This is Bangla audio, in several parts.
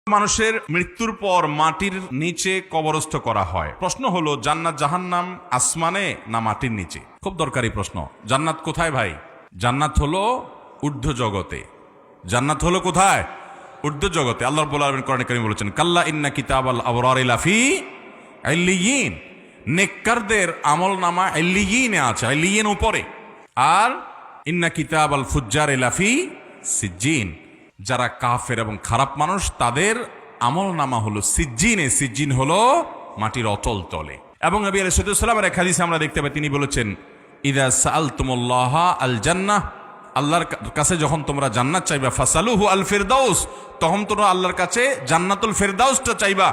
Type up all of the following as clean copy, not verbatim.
মানুষের মৃত্যুর পর মাটির নিচে কবরস্থ করা হয়। প্রশ্ন হলো, জান্নাত জাহান্নাম আসমানে না মাটির নিচে? খুব দরকারি প্রশ্ন। জান্নাত কোথায় ভাই? জান্নাত হলো ঊর্ধ্ব জগতে। জান্নাত হলো কোথায়? ঊর্ধ্ব জগতে। আল্লাহ রাব্বুল আলামিন কোরআনে কারীমে বলেছেন, কাল্লা ইন্না কিতাবাল আবরারি লাফি ইল্লিয়িন। নেককারদের আমলনামা ইল্লিয়িনে আছে, ইল্লিয়িন উপরে। আর ইন্না কিতাবাল ফুজ্জারি লাফি সিজ্জিন। যারা কাফের এবং খারাপ মানুষ তাদের আমল নামা হলো সিজ্জিনে। সিজ্জিন হলো মাটির অতল তলে। এবং নবী আলাইহিস সালামের এক হাদিসে আমরা দেখতে পাই, তিনি বলেছেন, ইদা সাআলতুমুল্লাহ আল জান্নাহ, আল্লাহর কাছে যখন তোমরা জান্নাত চাইবা, ফাসালুহু আল ফিরদাউস, তখন তোমরা আল্লাহর কাছে জান্নাতুল ফিরদাউসটা চাইবা।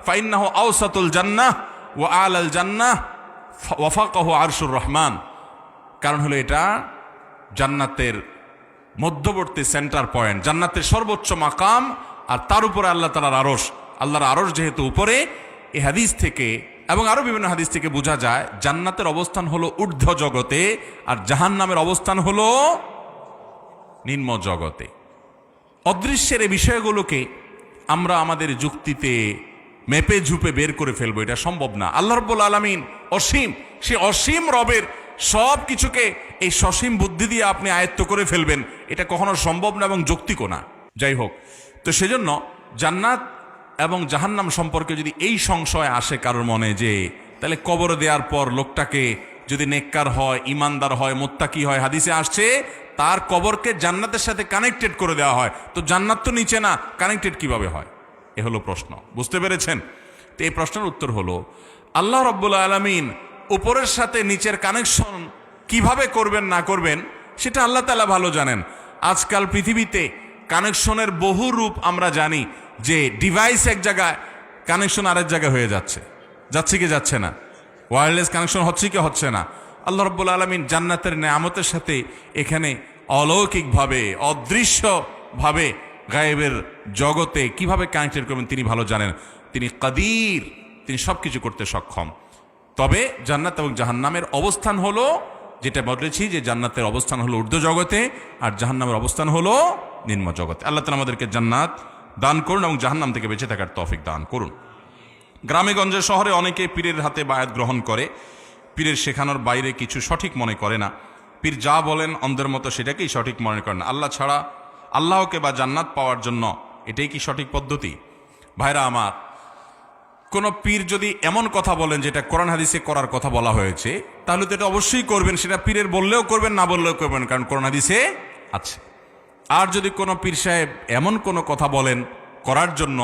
ফাইন্নাহু আওসাতুল জান্নাহ ওয়া আলাল জান্নাহ ওয়া ফাকাহু আরশুর রহমান। কারণ হলো এটা জান্নাতের মধ্যবর্তী সেন্টার পয়েন্ট, জান্নাতের সর্বোচ্চ মাকাম, আর তার উপরে আল্লাহ তাআলার আরশ। আল্লাহর আরশ যেহেতু উপরে, এই হাদিস থেকে এবং আরো বিভিন্ন হাদিস থেকে বোঝা যায় জান্নাতের অবস্থান হলো ঊর্ধ্ব জগতে, আর জাহান্নামের অবস্থান হলো নিম্ন জগতে। অদৃশ্যের এই বিষয়গুলোকে আমরা আমাদের যুক্তিতে মেপে ঝুপে বের করে ফেলবো, এটা সম্ভব না। আল্লাহ রাব্বুল আলামিন অসীম, সে অসীম রবের সব কিছুকে এই সসীম বুদ্ধি দিয়ে আপনি আয়ত্ত করে ফেলবেন, এটা কখনো সম্ভব না এবং যৌক্তিকও না। যাই হোক, তো সেজন্য জান্নাত এবং জাহান্নাম সম্পর্কে যদি এই সংশয় আসে কারোর মনে, যে তাহলে কবর দেওয়ার পর লোকটাকে যদি নেককার হয়, ইমানদার হয়, মুত্তাকি হয়, হাদিসে আসছে তার কবরকে জান্নাতের সাথে কানেক্টেড করে দেওয়া হয়, তো জান্নাত তো নিচে না, কানেক্টেড কিভাবে হয়? এ হলো প্রশ্ন। বুঝতে পেরেছেন? তো এই প্রশ্নের উত্তর হলো, আল্লাহ রাব্বুল আলামিন উপরের সাথে নিচের কানেকশন কিভাবে করবেন না করবেন সেটা আল্লাহ তাআলা ভালো জানেন। আজকাল পৃথিবীতে কানেকশনের বহু রূপ আমরা জানি, যে ডিভাইস এক জায়গায়, কানেকশন আরেক জায়গায় হয়ে যাচ্ছে। যাচ্ছে কি যাচ্ছে না? ওয়্যারলেস কানেকশন হচ্ছে কি হচ্ছে না? আল্লাহ রাব্বুল আলামিন জান্নাতের নেয়ামতের সাথে এখানে অলৌকিকভাবে, অদৃশ্যভাবে গায়েবের জগতে কিভাবে কানেক্টেড করবেন তিনি ভালো জানেন। তিনি কাদির, তিনি সব কিছু করতে সক্ষম। তবে জান্নাত এবং জাহান্নামের অবস্থান হলো, যেটা বলেছি যে জান্নাতের অবস্থান হলো ঊর্ধ্ব জগতে আর জাহান্নামের অবস্থান হলো নিম্ন জগতে। আল্লাহ তাআলা আমাদেরকে জান্নাত দান করুন এবং জাহান্নাম থেকে বেঁচে থাকার তৌফিক দান করুন। গ্রামে গঞ্জে শহরে অনেকে পীরের হাতে বায়াত গ্রহণ করে, পীরের শেখানোর বাইরে কিছু সঠিক মনে করে না। পীর যা বলেন অন্ধের মতো সেটাকেই সঠিক মনে করেন। আল্লাহ ছাড়া আল্লাহকে বা জান্নাত পাওয়ার জন্য এটাই কি সঠিক পদ্ধতি? ভাইরা আমার, কোন পীর যদি এমন কথা বলেন যেটা কোরআন হাদিসে করার কথা বলা হয়েছে, তাহলে তো এটা অবশ্যই করবেন। সেটা পীরের বললেও করবেন, না বললেও করবেন, কারণ কোরআন হাদিসে আছে। আর যদি কোনো পীর সাহেব এমন কোনো কথা বলেন করার জন্য